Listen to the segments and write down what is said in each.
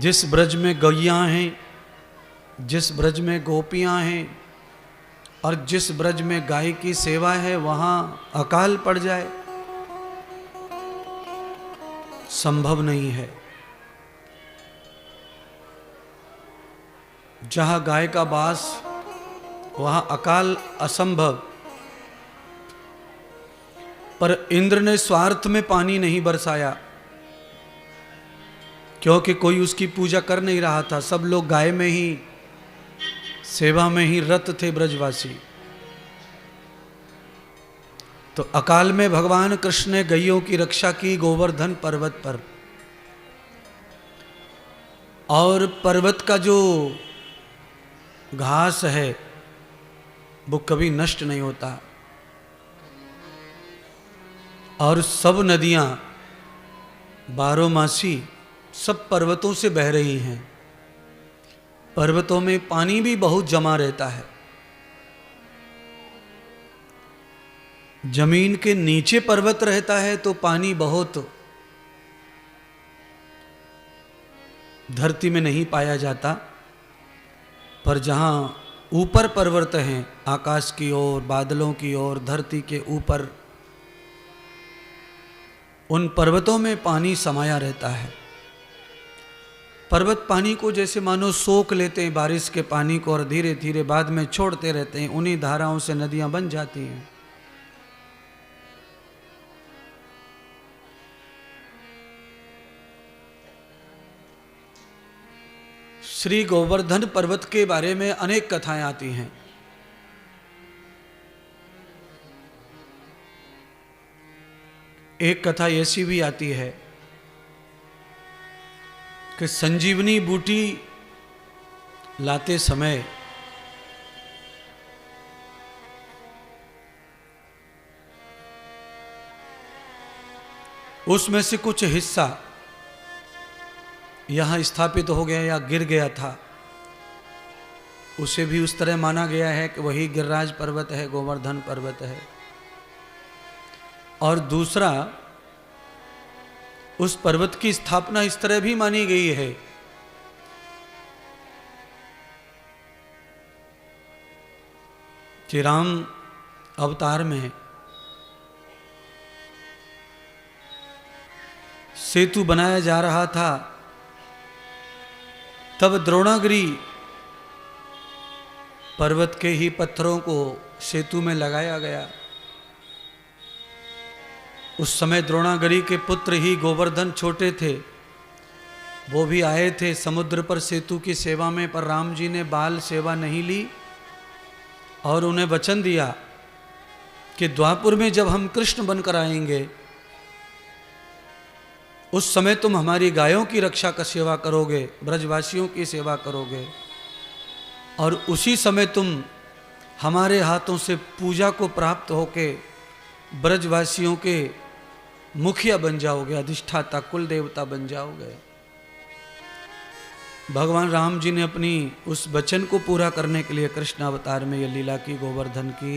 जिस ब्रज में गैया हैं, जिस ब्रज में गोपियां हैं और जिस ब्रज में गाय की सेवा है, वहां अकाल पड़ जाए, संभव नहीं है। जहां गाय का वास वहां अकाल असंभव। पर इंद्र ने स्वार्थ में पानी नहीं बरसाया, क्योंकि कोई उसकी पूजा कर नहीं रहा था। सब लोग गाय में ही, सेवा में ही रत थे ब्रजवासी। तो अकाल में भगवान कृष्ण ने गैयों की रक्षा की गोवर्धन पर्वत पर। और पर्वत का जो घास है वो कभी नष्ट नहीं होता। और सब नदियां बारहमासी सब पर्वतों से बह रही हैं। पर्वतों में पानी भी बहुत जमा रहता है। जमीन के नीचे पर्वत रहता है तो पानी बहुत धरती में नहीं पाया जाता। पर जहां ऊपर पर्वत हैं, आकाश की ओर, बादलों की ओर, धरती के ऊपर, उन पर्वतों में पानी समाया रहता है। पर्वत पानी को जैसे मानो सोख लेते हैं, बारिश के पानी को, और धीरे धीरे बाद में छोड़ते रहते हैं। उन्हीं धाराओं से नदियां बन जाती हैं। श्री गोवर्धन पर्वत के बारे में अनेक कथाएं आती हैं। एक कथा ऐसी भी आती है कि संजीवनी बूटी लाते समय उसमें से कुछ हिस्सा यहाँ स्थापित हो गया या गिर गया था। उसे भी उस तरह माना गया है कि वही गिरिराज पर्वत है, गोवर्धन पर्वत है। और दूसरा, उस पर्वत की स्थापना इस तरह भी मानी गई है कि राम अवतार में सेतु बनाया जा रहा था, तब द्रोणागिरी पर्वत के ही पत्थरों को सेतु में लगाया गया। उस समय द्रोणागिरी के पुत्र ही गोवर्धन छोटे थे, वो भी आए थे समुद्र पर सेतु की सेवा में। पर राम जी ने बाल सेवा नहीं ली और उन्हें वचन दिया कि द्वापुर में जब हम कृष्ण बनकर आएंगे, उस समय तुम हमारी गायों की रक्षा का सेवा करोगे, ब्रजवासियों की सेवा करोगे, और उसी समय तुम हमारे हाथों से पूजा को प्राप्त होके ब्रजवासियों के मुखिया बन जाओगे, अधिष्ठाता, कुल देवता बन जाओगे। भगवान राम जी ने अपनी उस वचन को पूरा करने के लिए कृष्ण अवतार में यह लीला की, गोवर्धन की।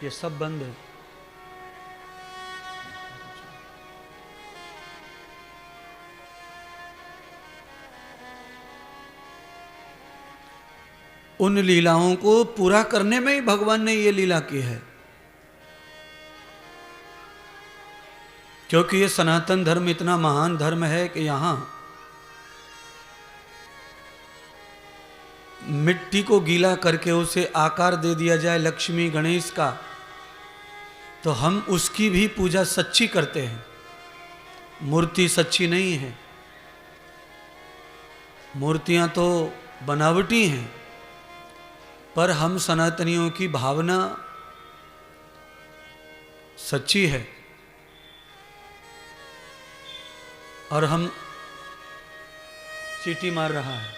ये सब बंद है। उन लीलाओं को पूरा करने में ही भगवान ने ये लीला की है, क्योंकि ये सनातन धर्म इतना महान धर्म है कि यहां मिट्टी को गीला करके उसे आकार दे दिया जाए लक्ष्मी गणेश का, तो हम उसकी भी पूजा सच्ची करते हैं। मूर्ति सच्ची नहीं है, मूर्तियां तो बनावटी हैं, पर हम सनातनियों की भावना सच्ची है और हम सीटी मार रहा है,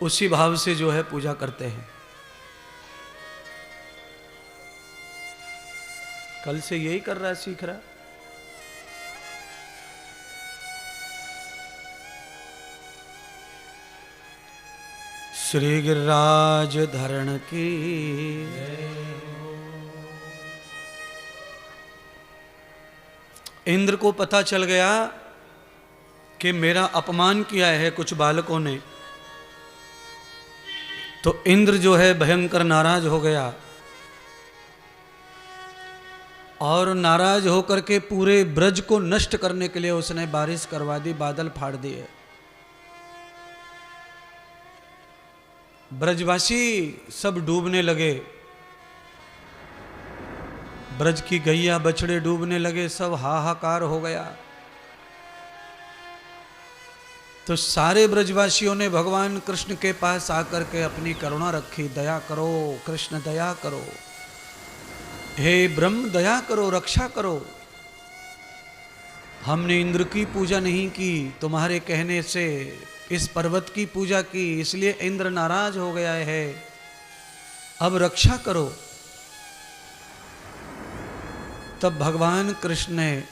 उसी भाव से जो है पूजा करते हैं। कल से यही कर रहा है, सीख रहा। श्री गिरिराज धरण की इंद्र को पता चल गया कि मेरा अपमान किया है कुछ बालकों ने, तो इंद्र जो है भयंकर नाराज हो गया और नाराज होकर के पूरे ब्रज को नष्ट करने के लिए उसने बारिश करवा दी, बादल फाड़ दिए। ब्रजवासी सब डूबने लगे, ब्रज की गैया बछड़े डूबने लगे, सब हाहाकार हो गया। तो सारे ब्रजवासियों ने भगवान कृष्ण के पास आकर के अपनी करुणा रखी, दया करो कृष्ण दया करो, हे ब्रह्म दया करो रक्षा करो। हमने इंद्र की पूजा नहीं की, तुम्हारे कहने से इस पर्वत की पूजा की, इसलिए इंद्र नाराज हो गया है, अब रक्षा करो। तब भगवान कृष्ण ने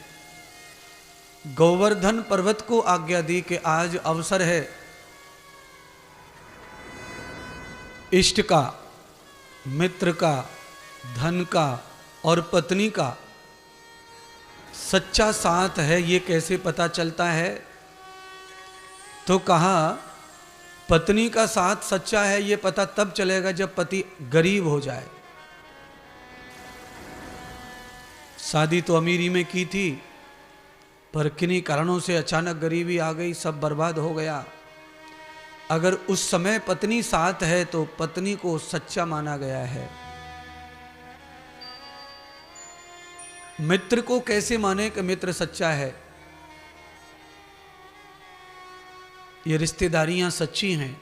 गोवर्धन पर्वत को आज्ञा दी कि आज अवसर है इष्ट का, मित्र का, धन का और पत्नी का सच्चा साथ है, ये कैसे पता चलता है? तो कहा पत्नी का साथ सच्चा है ये पता तब चलेगा जब पति गरीब हो जाए। शादी तो अमीरी में की थी, पर किन्हीं कारणों से अचानक गरीबी आ गई, सब बर्बाद हो गया। अगर उस समय पत्नी साथ है तो पत्नी को सच्चा माना गया है। मित्र को कैसे माने कि मित्र सच्चा है? ये रिश्तेदारियां सच्ची हैं।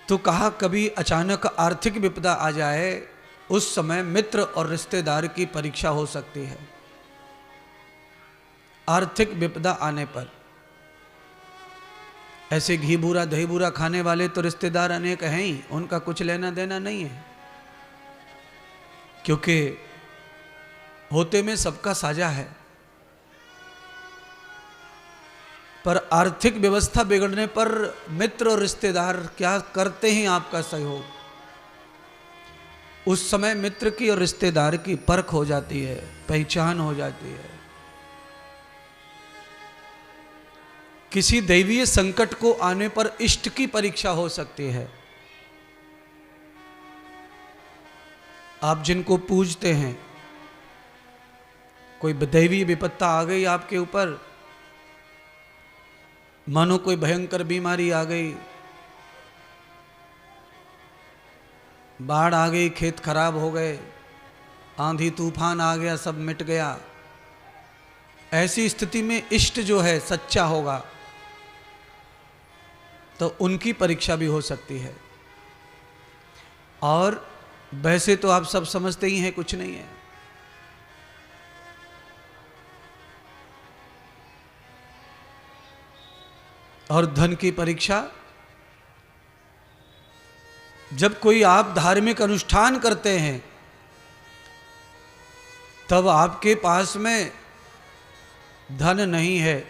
तो कहा कभी अचानक आर्थिक विपदा आ जाए, उस समय मित्र और रिश्तेदार की परीक्षा हो सकती है। आर्थिक विपदा आने पर ऐसे घी बूरा दही बूरा खाने वाले तो रिश्तेदार अनेक हैं ही, उनका कुछ लेना देना नहीं है, क्योंकि होते में सबका साझा है। पर आर्थिक व्यवस्था बिगड़ने पर मित्र और रिश्तेदार क्या करते हैं आपका सहयोग। उस समय मित्र की और रिश्तेदार की परख हो जाती है, पहचान हो जाती है। किसी दैवीय संकट को आने पर इष्ट की परीक्षा हो सकती है। आप जिनको पूजते हैं, कोई दैवीय विपत्ता आ गई आपके ऊपर, मानो कोई भयंकर बीमारी आ गई, बाढ़ आ गई, खेत खराब हो गए, आंधी तूफान आ गया, सब मिट गया। ऐसी स्थिति में इष्ट जो है सच्चा होगा तो उनकी परीक्षा भी हो सकती है। और वैसे तो आप सब समझते ही हैं कुछ नहीं है। और धन की परीक्षा, जब कोई आप धार्मिक अनुष्ठान करते हैं तब आपके पास में धन नहीं है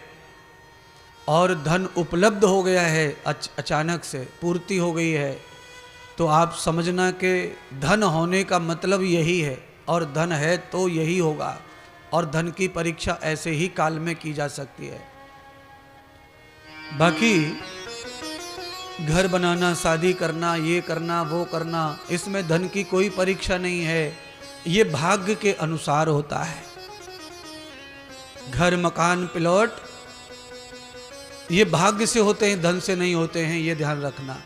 और धन उपलब्ध हो गया है, अचानक से पूर्ति हो गई है, तो आप समझना कि धन होने का मतलब यही है, और धन है तो यही होगा। और धन की परीक्षा ऐसे ही काल में की जा सकती है। बाकी घर बनाना, शादी करना, ये करना, वो करना, इसमें धन की कोई परीक्षा नहीं है, ये भाग्य के अनुसार होता है। घर, मकान, प्लॉट ये भाग्य से होते हैं, धन से नहीं होते हैं, ये ध्यान रखना।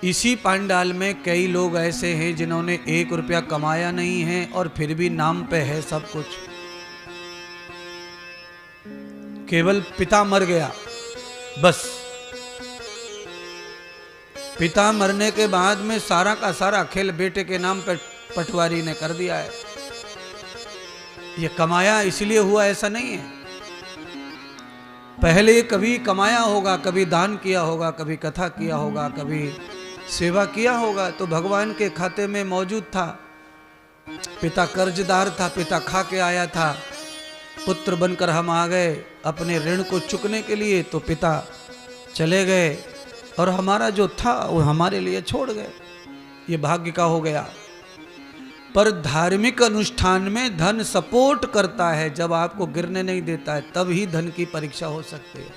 इसी पांडाल में कई लोग ऐसे हैं जिन्होंने 1 रुपया कमाया नहीं है और फिर भी नाम पे है सब कुछ। केवल पिता मर गया, बस पिता मरने के बाद में सारा का सारा खेल बेटे के नाम पर पटवारी ने कर दिया है। ये कमाया इसलिए हुआ ऐसा नहीं है, पहले कभी कमाया होगा, कभी दान किया होगा, कभी कथा किया होगा, कभी सेवा किया होगा, तो भगवान के खाते में मौजूद था। पिता कर्जदार था, पिता खा के आया था, पुत्र बनकर हम आ गए अपने ऋण को चुकने के लिए, तो पिता चले गए और हमारा जो था वो हमारे लिए छोड़ गए। ये भाग्य का हो गया। पर धार्मिक अनुष्ठान में धन सपोर्ट करता है। जब आपको गिरने नहीं देता है तब ही धन की परीक्षा हो सकती है,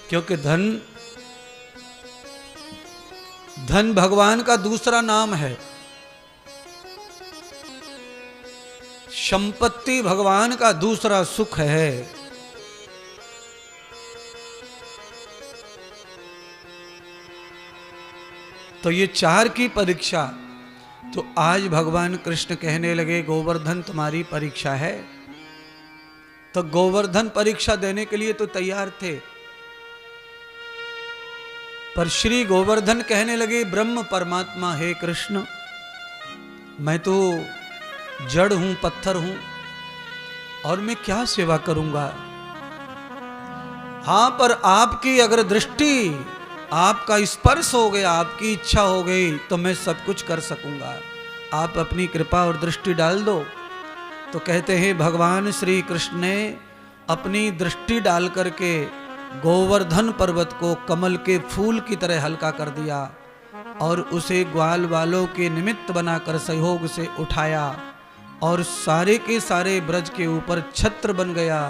क्योंकि धन भगवान का दूसरा नाम है। संपत्ति भगवान का दूसरा सुख है। तो ये चार की परीक्षा, तो आज भगवान कृष्ण कहने लगे गोवर्धन तुम्हारी परीक्षा है। तो गोवर्धन परीक्षा देने के लिए तो तैयार थे, पर श्री गोवर्धन कहने लगे ब्रह्म परमात्मा हे कृष्ण, मैं तो जड़ हूं, पत्थर हूं, और मैं क्या सेवा करूंगा। हां, पर आपकी अगर दृष्टि, आपका स्पर्श हो गया, आपकी इच्छा हो गई, तो मैं सब कुछ कर सकूंगा। आप अपनी कृपा और दृष्टि डाल दो। तो कहते हैं भगवान श्री कृष्ण ने अपनी दृष्टि डाल करके गोवर्धन पर्वत को कमल के फूल की तरह हल्का कर दिया और उसे ग्वाल वालों के निमित्त बनाकर सहयोग से उठाया, और सारे के सारे ब्रज के ऊपर छत्र बन गया।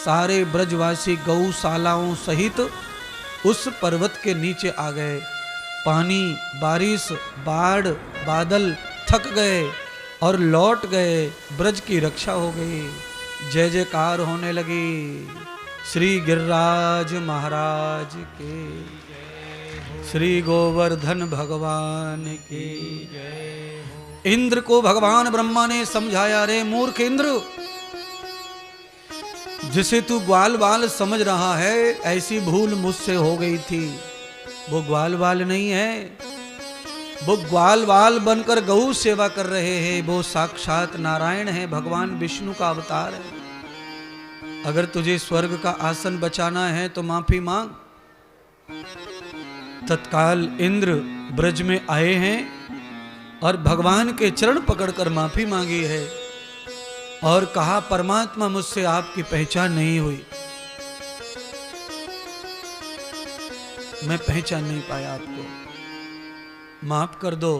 सारे ब्रजवासी गौशालाओं सहित उस पर्वत के नीचे आ गए। पानी, बारिश, बाढ़, बादल थक गए और लौट गए। ब्रज की रक्षा हो गई। जय जयकार होने लगी। श्री गिरिराज महाराज के, श्री गोवर्धन भगवान की जय। इंद्र को भगवान ब्रह्मा ने समझाया, रे मूर्ख इंद्र, जिसे तू ग्वाल बाल समझ रहा है, ऐसी भूल मुझसे हो गई थी। वो ग्वाल बाल नहीं है, वो ग्वाल बाल बनकर गौ सेवा कर रहे हैं। वो साक्षात नारायण है, भगवान विष्णु का अवतार है। अगर तुझे स्वर्ग का आसन बचाना है तो माफी मांग। तत्काल इंद्र ब्रज में आए हैं और भगवान के चरण पकड़कर माफी मांगी है और कहा, परमात्मा मुझसे आपकी पहचान नहीं हुई, मैं पहचान नहीं पाया आपको, माफ कर दो।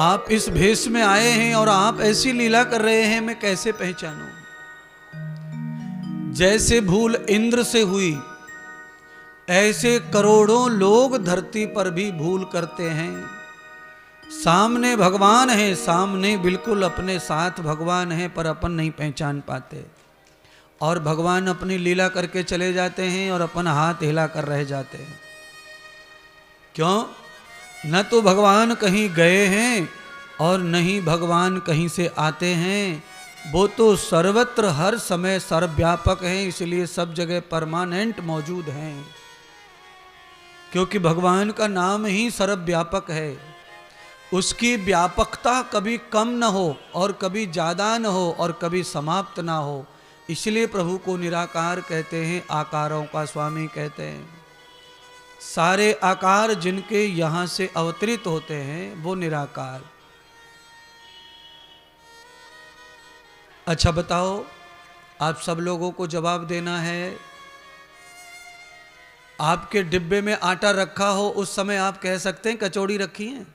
आप इस भेष में आए हैं और आप ऐसी लीला कर रहे हैं, मैं कैसे पहचानूं। जैसे भूल इंद्र से हुई, ऐसे करोड़ों लोग धरती पर भी भूल करते हैं। सामने भगवान है, सामने बिल्कुल अपने साथ भगवान है, पर अपन नहीं पहचान पाते और भगवान अपनी लीला करके चले जाते हैं और अपन हाथ हिला कर रह जाते हैं। क्यों? न तो भगवान कहीं गए हैं और न ही भगवान कहीं से आते हैं। वो तो सर्वत्र हर समय सर्वव्यापक हैं, इसलिए सब जगह परमानेंट मौजूद हैं, क्योंकि भगवान का नाम ही सर्वव्यापक है। उसकी व्यापकता कभी कम न हो और कभी ज़्यादा न हो और कभी समाप्त ना हो, इसलिए प्रभु को निराकार कहते हैं, आकारों का स्वामी कहते हैं। सारे आकार जिनके यहाँ से अवतरित होते हैं वो निराकार। अच्छा बताओ, आप सब लोगों को जवाब देना है। आपके डिब्बे में आटा रखा हो, उस समय आप कह सकते हैं कचौड़ी रखी है?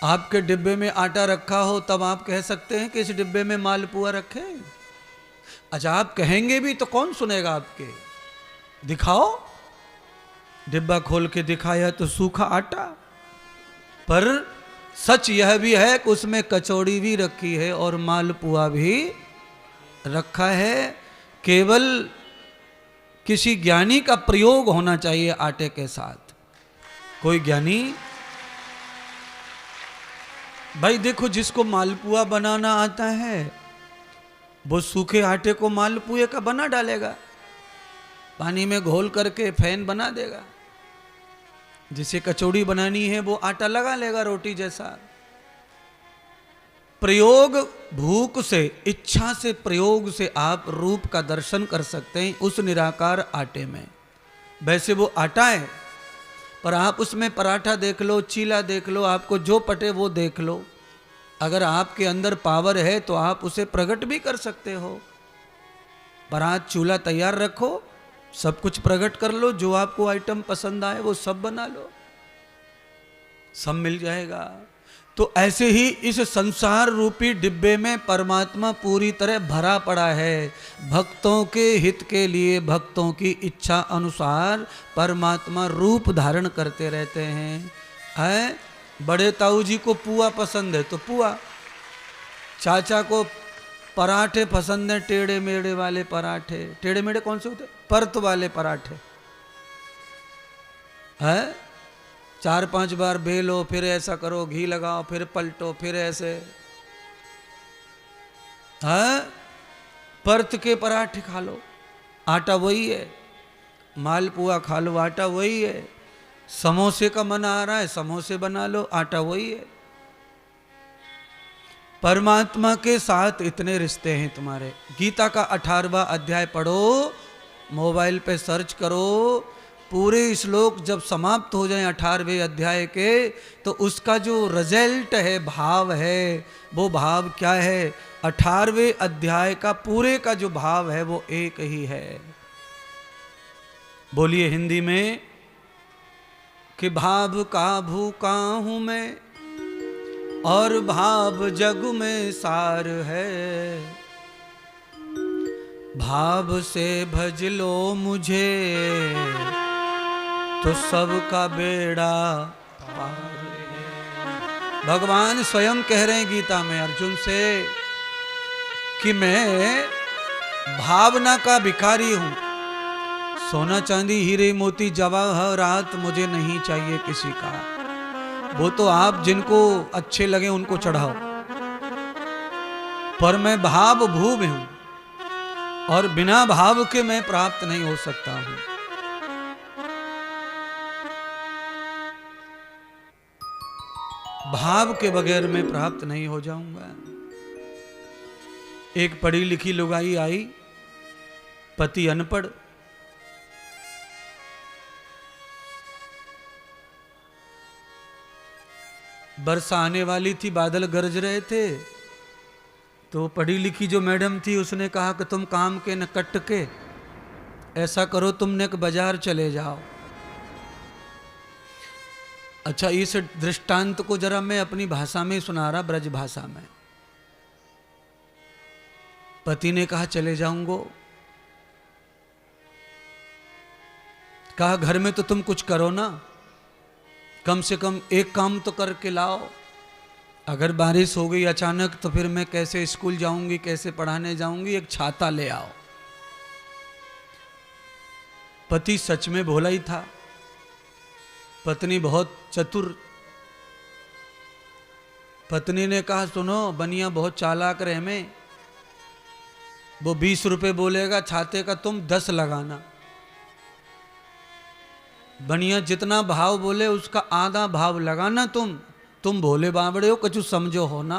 आपके डिब्बे में आटा रखा हो तब आप कह सकते हैं कि इस डिब्बे में मालपुआ रखे? अच्छा, आप कहेंगे भी तो कौन सुनेगा आपके? दिखाओ। डिब्बा खोल के दिखाया तो सूखा आटा, पर सच यह भी है कि उसमें कचौड़ी भी रखी है और मालपुआ भी रखा है। केवल किसी ज्ञानी का प्रयोग होना चाहिए आटे के साथ। कोई ज्ञानी, भाई देखो, जिसको मालपुआ बनाना आता है वो सूखे आटे को मालपुए का बना डालेगा, पानी में घोल करके फैन बना देगा। जिसे कचौड़ी बनानी है वो आटा लगा लेगा रोटी जैसा। प्रयोग भूख से, इच्छा से, प्रयोग से आप रूप का दर्शन कर सकते हैं उस निराकार आटे में। वैसे वो आटा है, पर आप उसमें पराठा देख लो, चीला देख लो, आपको जो पटे वो देख लो। अगर आपके अंदर पावर है तो आप उसे प्रकट भी कर सकते हो। परात चूल्हा तैयार रखो, सब कुछ प्रकट कर लो, जो आपको आइटम पसंद आए वो सब बना लो। सब मिल जाएगा। तो ऐसे ही इस संसार रूपी डिब्बे में परमात्मा पूरी तरह भरा पड़ा है। भक्तों के हित के लिए भक्तों की इच्छा अनुसार परमात्मा रूप धारण करते रहते हैं। बड़े ताऊ जी को पुआ पसंद है तो पुआ, चाचा को पराठे पसंद है, टेढ़े मेढ़े वाले पराठे। टेढ़े मेढ़े कौन से होते? परत वाले पराठे है। 4-5 बार बेलो, फिर ऐसा करो, घी लगाओ, फिर पलटो, फिर ऐसे है। परत के पराठे खा लो, आटा वही है। मालपुआ खा लो, आटा वही है। समोसे का मन आ रहा है, समोसे बना लो, आटा वही है। परमात्मा के साथ इतने रिश्ते हैं तुम्हारे। गीता का 18वां अध्याय पढ़ो, मोबाइल पे सर्च करो। पूरे श्लोक जब समाप्त हो जाए 18वें अध्याय के, तो उसका जो रिजल्ट है, भाव है, वो भाव क्या है? 18वें अध्याय का पूरे का जो भाव है वो एक ही है। बोलिए हिंदी में कि भाव का भूखा हूं मैं और भाव जग में सार है। भाव से भज लो मुझे तो सबका बेड़ा पार है। भगवान स्वयं कह रहे हैं गीता में अर्जुन से कि मैं भावना का भिखारी हूं। सोना चांदी हीरे मोती जवाहरात मुझे नहीं चाहिए किसी का। वो तो आप जिनको अच्छे लगे उनको चढ़ाओ, पर मैं भाव भूव हूं और बिना भाव के मैं प्राप्त नहीं हो सकता हूं। भाव के बगैर मैं प्राप्त नहीं हो जाऊंगा। एक पढ़ी लिखी लुगाई आई, पति अनपढ़, बरसा आने वाली थी, बादल गरज रहे थे। तो पढ़ी लिखी जो मैडम थी उसने कहा कि तुम काम के न कट के ऐसा करो, तुमने एक बाजार चले जाओ। अच्छा, इस दृष्टांत को जरा मैं अपनी भाषा में सुना रहा, ब्रज भाषा में। पति ने कहा चले जाऊंगो। कहा घर में तो तुम कुछ करो ना, कम से कम एक काम तो करके लाओ। अगर बारिश हो गई अचानक तो फिर मैं कैसे स्कूल जाऊंगी, कैसे पढ़ाने जाऊंगी? एक छाता ले आओ। पति सच में भोला ही था, पत्नी बहुत चतुर। पत्नी ने कहा सुनो, बनिया बहुत चालाक रहे में, वो 20 रुपए बोलेगा छाते का, तुम 10 लगाना। बनिया जितना भाव बोले उसका आधा भाव लगाना। तुम भोले बावड़े हो, कछु समझो हो ना।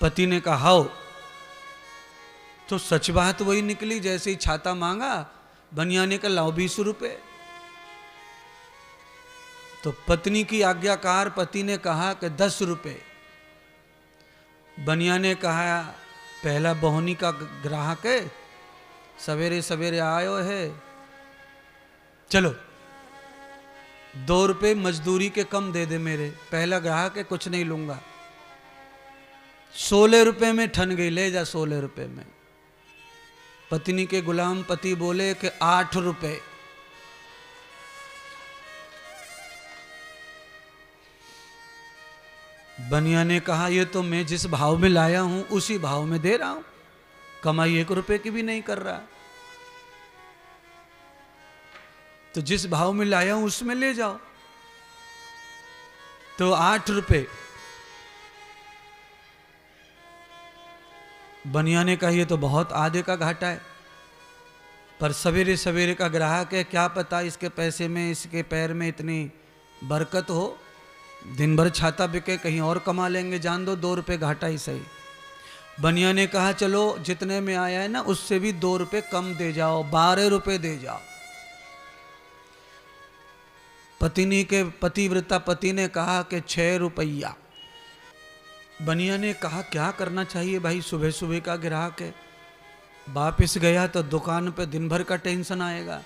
पति ने कहा हो। तो सच बात वही निकली, जैसे ही छाता मांगा बनिया ने कहा लाओ 20 रुपए। तो पत्नी की आज्ञाकार पति ने कहा कि 10 रुपए। बनिया ने कहा पहला बोहनी का ग्राहक है, सवेरे सवेरे आयो है, चलो 2 रुपए मजदूरी के कम दे दे मेरे, पहला ग्राहक है, कुछ नहीं लूंगा। 16 रुपए में ठन गई, ले जा 16 रुपए में। पत्नी के गुलाम पति बोले कि 8 रुपए। बनिया ने कहा ये तो मैं जिस भाव में लाया हूं उसी भाव में दे रहा हूं, कमाई 1 रुपए की भी नहीं कर रहा। तो जिस भाव में लाया हूं उसमें ले जाओ। तो 8 रुपए। बनिया ने कहा ये तो बहुत आधे का घाटा है, पर सवेरे सवेरे का ग्राहक है, क्या पता इसके पैसे में, इसके पैर में इतनी बरकत हो, दिन भर छाता बिके, कहीं और कमा लेंगे, जान दो 2 रुपए घाटा ही सही। बनिया ने कहा चलो जितने में आया है ना उससे भी 2 रुपए कम दे जाओ, 12 रुपए दे जाओ। पत्नी के पतिव्रता पति ने कहा कि 6 रुपया। बनिया ने कहा क्या करना चाहिए भाई, सुबह सुबह का ग्राहक है, वापिस गया तो दुकान पे दिन भर का टेंशन आएगा,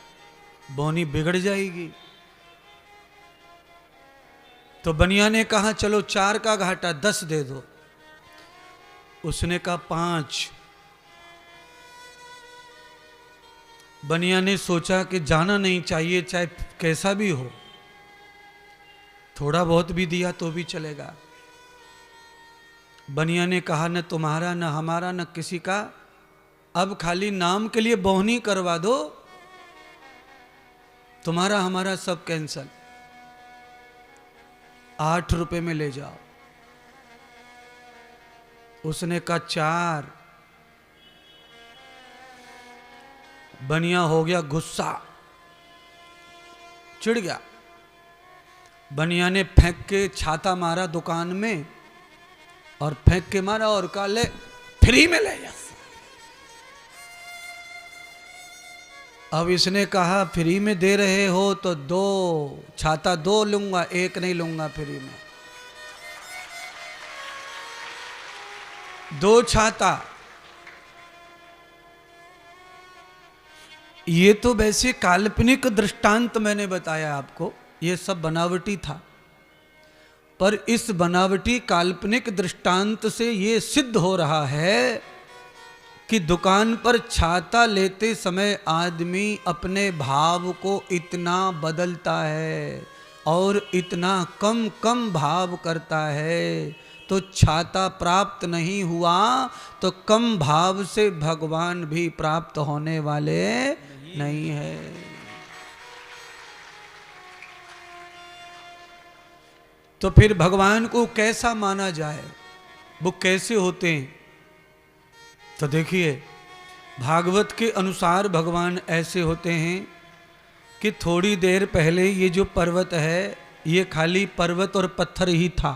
बोनी बिगड़ जाएगी। तो बनिया ने कहा चलो 4 का घाटा 10 दे दो। उसने कहा 5। बनिया ने सोचा कि जाना नहीं चाहिए, चाहे कैसा भी हो, थोड़ा बहुत भी दिया तो भी चलेगा। बनिया ने कहा न तुम्हारा न हमारा न किसी का, अब खाली नाम के लिए बोहनी करवा दो, तुम्हारा हमारा सब कैंसल, 8 रुपए में ले जाओ। उसने कहा 4। बनिया हो गया गुस्सा, चिढ़ गया। बनिया ने फेंक के छाता मारा दुकान में और फेंक के मारा और कहा ले फ्री में ले जा। अब इसने कहा फ्री में दे रहे हो तो 2 छाता 2 लूंगा, 1 नहीं लूंगा फ्री में। 2 छाता। ये तो वैसे काल्पनिक दृष्टांत मैंने बताया आपको, ये सब बनावटी था, पर इस बनावटी काल्पनिक दृष्टांत से ये सिद्ध हो रहा है कि दुकान पर छाता लेते समय आदमी अपने भाव को इतना बदलता है और इतना कम कम भाव करता है, तो छाता प्राप्त नहीं हुआ तो कम भाव से भगवान भी प्राप्त होने वाले नहीं है। तो फिर भगवान को कैसा माना जाए, वो कैसे होते हैं? तो देखिए, भागवत के अनुसार भगवान ऐसे होते हैं कि थोड़ी देर पहले ये जो पर्वत है ये खाली पर्वत और पत्थर ही था,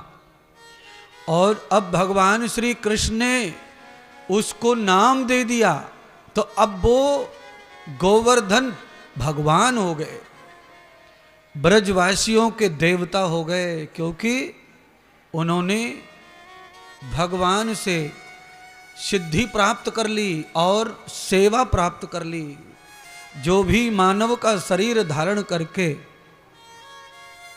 और अब भगवान श्री कृष्ण ने उसको नाम दे दिया, तो अब वो गोवर्धन भगवान हो गए, ब्रजवासियों के देवता हो गए, क्योंकि उन्होंने भगवान से सिद्धि प्राप्त कर ली और सेवा प्राप्त कर ली। जो भी मानव का शरीर धारण करके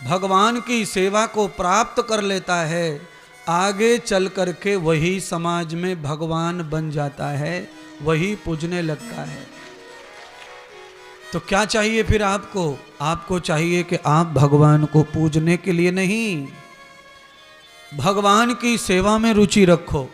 भगवान की सेवा को प्राप्त कर लेता है, आगे चल करके वही समाज में भगवान बन जाता है, वही पूजने लगता है। तो क्या चाहिए फिर आपको? आपको चाहिए कि आप भगवान को पूजने के लिए नहीं, भगवान की सेवा में रुचि रखो।